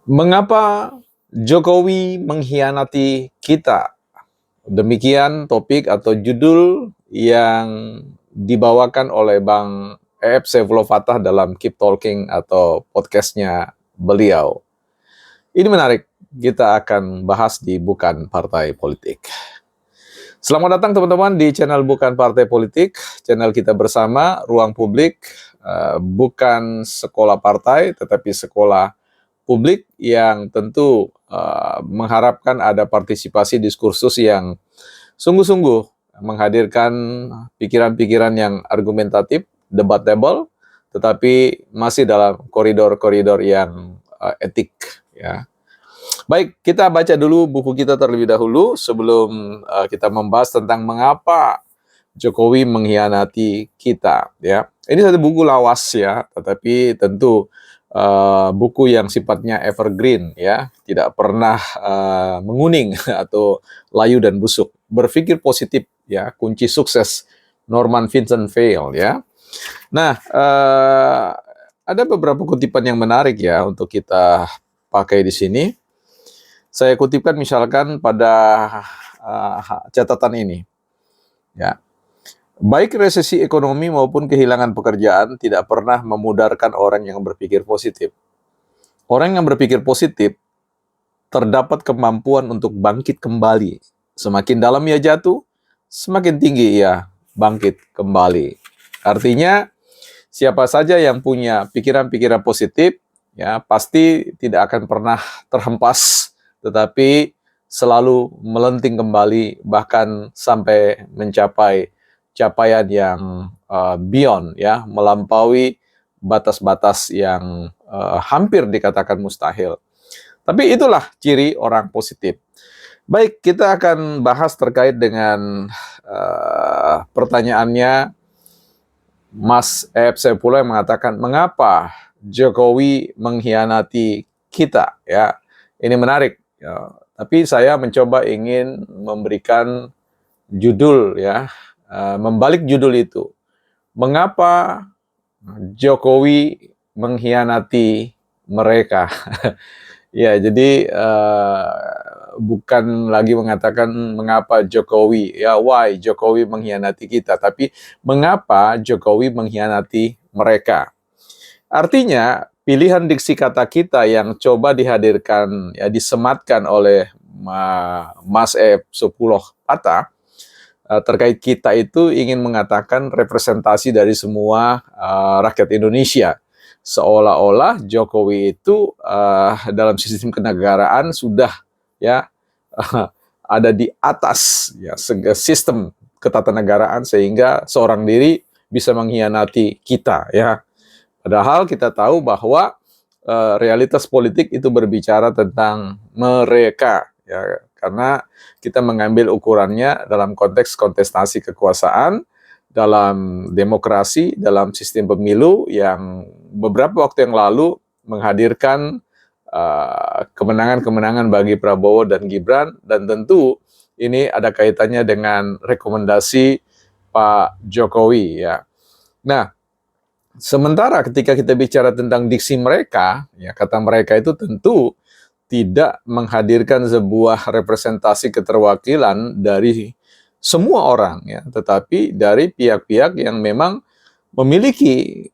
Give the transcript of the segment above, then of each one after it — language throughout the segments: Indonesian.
Mengapa Jokowi mengkhianati kita? Demikian topik atau judul yang dibawakan oleh Bang EF Saifullah Fatah dalam Keep Talking atau podcastnya beliau. Ini menarik, kita akan bahas di Bukan Partai Politik. Selamat datang teman-teman di channel Bukan Partai Politik, channel kita bersama, ruang publik, bukan sekolah partai, tetapi sekolah publik yang tentu mengharapkan ada partisipasi diskursus yang sungguh-sungguh menghadirkan pikiran-pikiran yang argumentatif, debatable, tetapi masih dalam koridor-koridor yang etik, ya. Baik, kita baca dulu buku kita terlebih dahulu sebelum kita membahas tentang mengapa Jokowi mengkhianati kita, ya. Ini satu buku lawas, ya, tetapi tentu buku yang sifatnya evergreen, ya, tidak pernah menguning atau layu dan busuk. Berpikir positif, ya, kunci sukses Norman Vincent Peale, ya. Nah, ada beberapa kutipan yang menarik ya untuk kita pakai di sini. Saya kutipkan misalkan pada catatan ini, ya. Baik resesi ekonomi maupun kehilangan pekerjaan tidak pernah memudarkan orang yang berpikir positif. Orang yang berpikir positif terdapat kemampuan untuk bangkit kembali. Semakin dalam ia jatuh, semakin tinggi ia bangkit kembali. Artinya, siapa saja yang punya pikiran-pikiran positif, ya pasti tidak akan pernah terhempas, tetapi selalu melenting kembali, bahkan sampai mencapai capaian yang beyond, ya, melampaui batas-batas yang hampir dikatakan mustahil. Tapi itulah ciri orang positif. Baik, kita akan bahas terkait dengan pertanyaannya Mas EF Saifullah yang mengatakan mengapa Jokowi mengkhianati kita, ya. Ini menarik, ya. Tapi saya mencoba ingin memberikan judul, ya, membalik judul itu. Mengapa Jokowi mengkhianati mereka? Ya, jadi bukan lagi mengatakan mengapa Jokowi, ya, why Jokowi mengkhianati kita, tapi mengapa Jokowi mengkhianati mereka. Artinya, pilihan diksi kata kita yang coba dihadirkan, ya, disematkan oleh Mas EF Saifullah Fatah terkait kita itu ingin mengatakan representasi dari semua rakyat Indonesia. Seolah-olah Jokowi itu dalam sistem kenegaraan sudah, ya, ada di atas, ya, sistem ketatanegaraan sehingga seorang diri bisa mengkhianati kita, ya. Padahal kita tahu bahwa realitas politik itu berbicara tentang mereka, ya, karena kita mengambil ukurannya dalam konteks kontestasi kekuasaan, dalam demokrasi, dalam sistem pemilu yang beberapa waktu yang lalu menghadirkan kemenangan-kemenangan bagi Prabowo dan Gibran, dan tentu ini ada kaitannya dengan rekomendasi Pak Jokowi, ya. Nah, sementara ketika kita bicara tentang diksi mereka, ya, kata mereka itu tentu tidak menghadirkan sebuah representasi keterwakilan dari semua orang, ya, tetapi dari pihak-pihak yang memang memiliki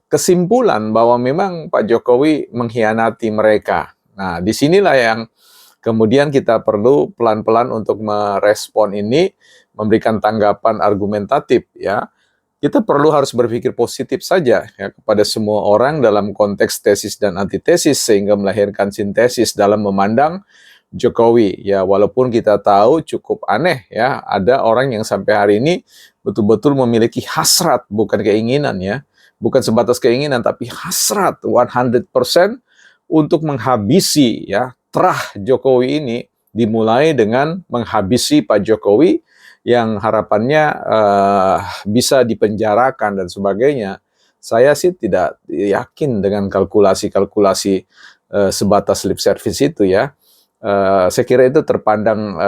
kesimpulan bahwa memang Pak Jokowi mengkhianati mereka. Nah, disinilah yang kemudian kita perlu pelan-pelan untuk merespon ini, memberikan tanggapan argumentatif, ya. Kita perlu harus berpikir positif saja, ya, kepada semua orang dalam konteks tesis dan antitesis sehingga melahirkan sintesis dalam memandang Jokowi, ya. Walaupun kita tahu cukup aneh, ya, ada orang yang sampai hari ini betul-betul memiliki hasrat, bukan keinginan, ya, bukan sebatas keinginan tapi hasrat 100% untuk menghabisi, ya, terah Jokowi ini, dimulai dengan menghabisi Pak Jokowi yang harapannya bisa dipenjarakan dan sebagainya. Saya sih tidak yakin dengan kalkulasi-kalkulasi sebatas lip service itu, ya. Saya kira itu terpandang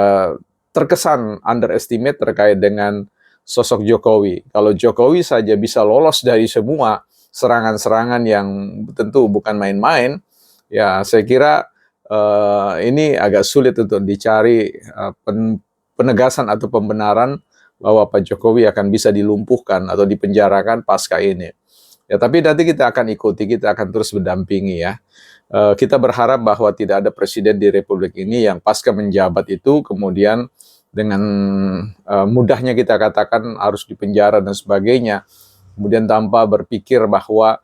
terkesan underestimate terkait dengan sosok Jokowi. Kalau Jokowi saja bisa lolos dari semua serangan-serangan yang tentu bukan main-main, Ya, saya kira ini agak sulit untuk dicari penegasan atau pembenaran bahwa Pak Jokowi akan bisa dilumpuhkan atau dipenjarakan pasca ini. Ya, tapi nanti kita akan ikuti, kita akan terus mendampingi ya. Kita berharap bahwa tidak ada presiden di Republik ini yang pasca menjabat itu kemudian dengan mudahnya kita katakan harus dipenjara dan sebagainya, kemudian tanpa berpikir bahwa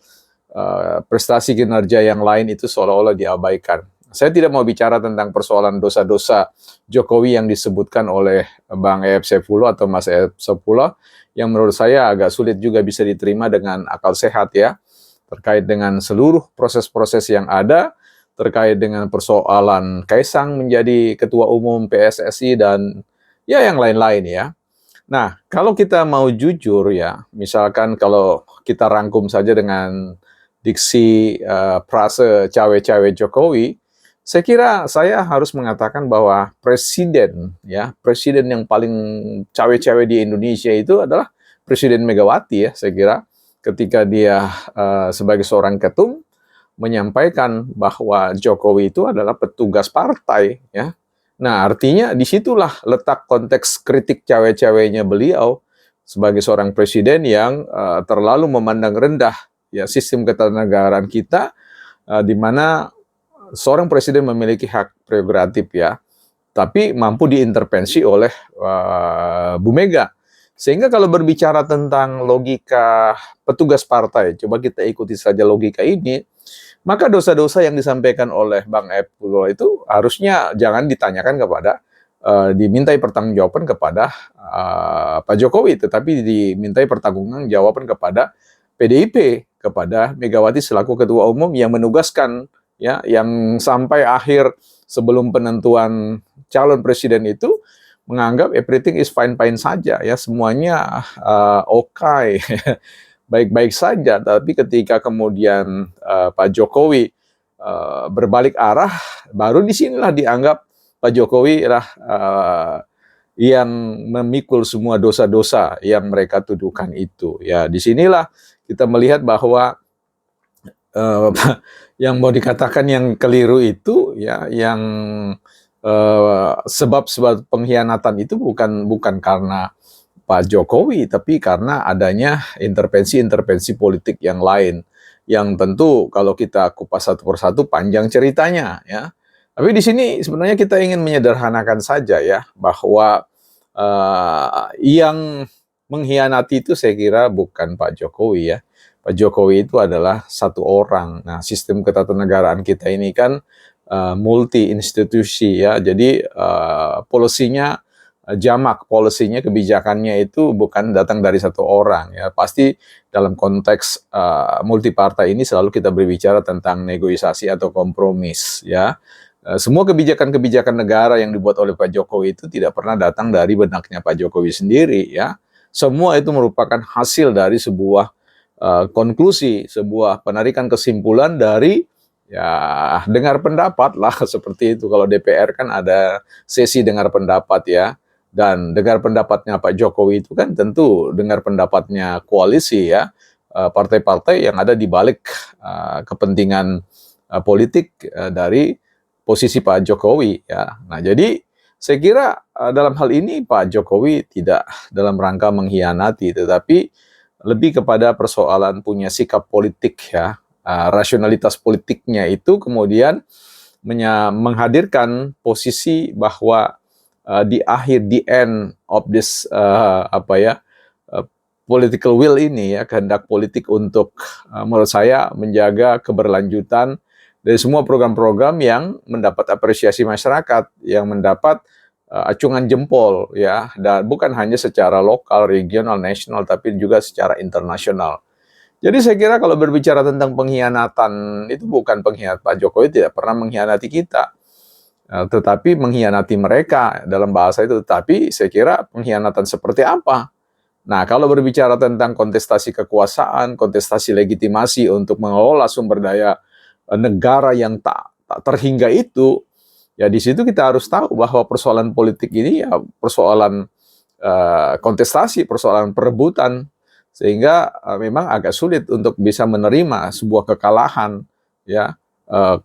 prestasi kinerja yang lain itu seolah-olah diabaikan. Saya tidak mau bicara tentang persoalan dosa-dosa Jokowi yang disebutkan oleh Bang E.F. Saifullah atau Mas E.F. Saifullah, yang menurut saya agak sulit juga bisa diterima dengan akal sehat ya, terkait dengan seluruh proses-proses yang ada, terkait dengan persoalan Kaisang menjadi ketua umum PSSI dan ya yang lain-lain ya. Nah, kalau kita mau jujur ya, misalkan kalau kita rangkum saja dengan diksi frase cawe-cawe Jokowi, saya kira saya harus mengatakan bahwa presiden ya, presiden yang paling cawe-cawe di Indonesia itu adalah Presiden Megawati ya, saya kira ketika dia sebagai seorang ketum menyampaikan bahwa Jokowi itu adalah petugas partai ya. Nah, artinya disitulah letak konteks kritik cawe-cawenya beliau sebagai seorang presiden yang terlalu memandang rendah ya sistem ketatanegaraan kita, di mana seorang presiden memiliki hak prerogatif ya, tapi mampu diintervensi oleh Bu Mega. Sehingga kalau berbicara tentang logika petugas partai, coba kita ikuti saja logika ini, maka dosa-dosa yang disampaikan oleh Bang Epul itu harusnya jangan ditanyakan kepada dimintai pertanggungjawaban kepada Pak Jokowi, tetapi dimintai pertanggungjawaban kepada PDIP, kepada Megawati selaku ketua umum yang menugaskan ya, yang sampai akhir sebelum penentuan calon presiden itu menganggap everything is fine-fine saja ya, semuanya okay. Baik-baik saja, tapi ketika kemudian Pak Jokowi berbalik arah, baru disinilah dianggap Pak Jokowi lah yang memikul semua dosa-dosa yang mereka tuduhkan itu. Ya, disinilah kita melihat bahwa yang mau dikatakan yang keliru itu ya, yang sebab-sebab pengkhianatan itu bukan karena Pak Jokowi, tapi karena adanya intervensi-intervensi politik yang lain, yang tentu kalau kita kupas satu persatu panjang ceritanya ya. Tapi di sini sebenarnya kita ingin menyederhanakan saja ya, bahwa yang mengkhianati itu saya kira bukan Pak Jokowi ya. Pak Jokowi itu adalah satu orang. Nah, sistem ketatanegaraan kita ini kan multi institusi ya, jadi polisinya jamak, polisinya, kebijakannya itu bukan datang dari satu orang ya. Pasti dalam konteks multi partai ini selalu kita berbicara tentang negosiasi atau kompromis ya. Semua kebijakan-kebijakan negara yang dibuat oleh Pak Jokowi itu tidak pernah datang dari benaknya Pak Jokowi sendiri ya. Semua itu merupakan hasil dari sebuah konklusi, sebuah penarikan kesimpulan dari ya dengar pendapat lah seperti itu. Kalau DPR kan ada sesi dengar pendapat ya. Dan dengar pendapatnya Pak Jokowi itu kan tentu dengar pendapatnya koalisi ya, partai-partai yang ada di balik kepentingan politik dari posisi Pak Jokowi ya. Nah, jadi saya kira dalam hal ini Pak Jokowi tidak dalam rangka mengkhianati, tetapi lebih kepada persoalan punya sikap politik ya, rasionalitas politiknya itu kemudian menghadirkan posisi bahwa di akhir, the end of this political will ini ya, kehendak politik untuk menurut saya menjaga keberlanjutan dari semua program-program yang mendapat apresiasi masyarakat, yang mendapat acungan jempol ya, dan bukan hanya secara lokal, regional, nasional, tapi juga secara internasional. Jadi saya kira kalau berbicara tentang pengkhianatan, itu bukan pengkhianat Pak Jokowi, tidak pernah mengkhianati kita, tetapi mengkhianati mereka dalam bahasa itu. Tapi saya kira pengkhianatan seperti apa? Nah, kalau berbicara tentang kontestasi kekuasaan, kontestasi legitimasi untuk mengelola sumber daya negara yang tak terhingga itu, ya di situ kita harus tahu bahwa persoalan politik ini ya persoalan kontestasi, persoalan perebutan, sehingga memang agak sulit untuk bisa menerima sebuah kekalahan ya.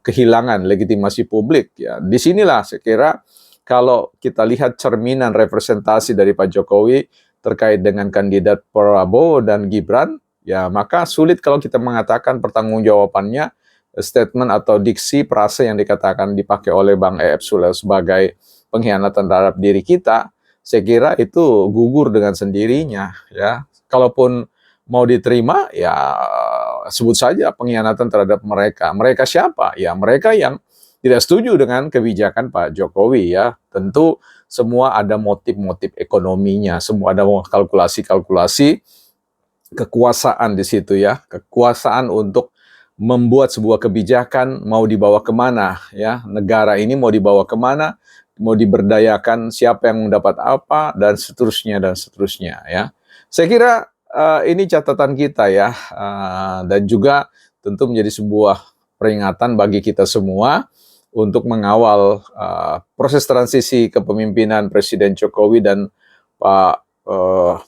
kehilangan legitimasi publik. Ya, disinilah saya kira kalau kita lihat cerminan representasi dari Pak Jokowi terkait dengan kandidat Prabowo dan Gibran, ya maka sulit kalau kita mengatakan pertanggungjawabannya statement atau diksi frase yang dikatakan dipakai oleh Bang E.F. Sule sebagai pengkhianatan terhadap diri kita. Saya kira itu gugur dengan sendirinya, ya. Kalaupun mau diterima, ya sebut saja pengkhianatan terhadap mereka. Mereka siapa? Ya mereka yang tidak setuju dengan kebijakan Pak Jokowi, ya. Tentu semua ada motif-motif ekonominya, semua ada kalkulasi-kalkulasi kekuasaan di situ, ya. Kekuasaan untuk membuat sebuah kebijakan mau dibawa kemana, ya. Negara ini mau dibawa kemana, mau diberdayakan, siapa yang mendapat apa, dan seterusnya, ya. Saya kira ini catatan kita, ya, dan juga tentu menjadi sebuah peringatan bagi kita semua untuk mengawal proses transisi kepemimpinan Presiden Jokowi dan Pak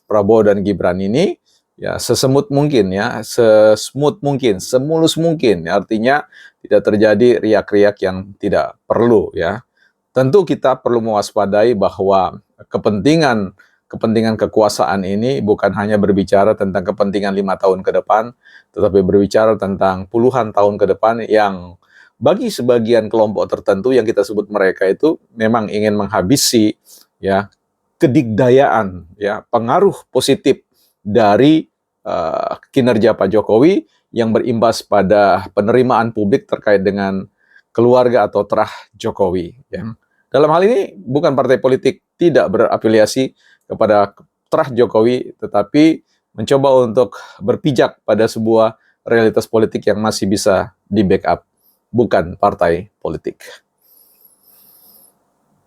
Prabowo dan Gibran ini, ya sesemut mungkin, ya, sesmooth mungkin, semulus mungkin. Artinya tidak terjadi riak-riak yang tidak perlu, ya. Tentu kita perlu mewaspadai bahwa kepentingan kekuasaan ini bukan hanya berbicara tentang kepentingan 5 tahun ke depan, tetapi berbicara tentang puluhan tahun ke depan yang bagi sebagian kelompok tertentu yang kita sebut mereka itu memang ingin menghabisi, ya, kedikdayaan, ya, pengaruh positif dari kinerja Pak Jokowi yang berimbas pada penerimaan publik terkait dengan keluarga atau terah Jokowi, ya. Dalam hal ini bukan partai politik tidak berafiliasi kepada terah Jokowi, tetapi mencoba untuk berpijak pada sebuah realitas politik yang masih bisa di-backup, bukan partai politik.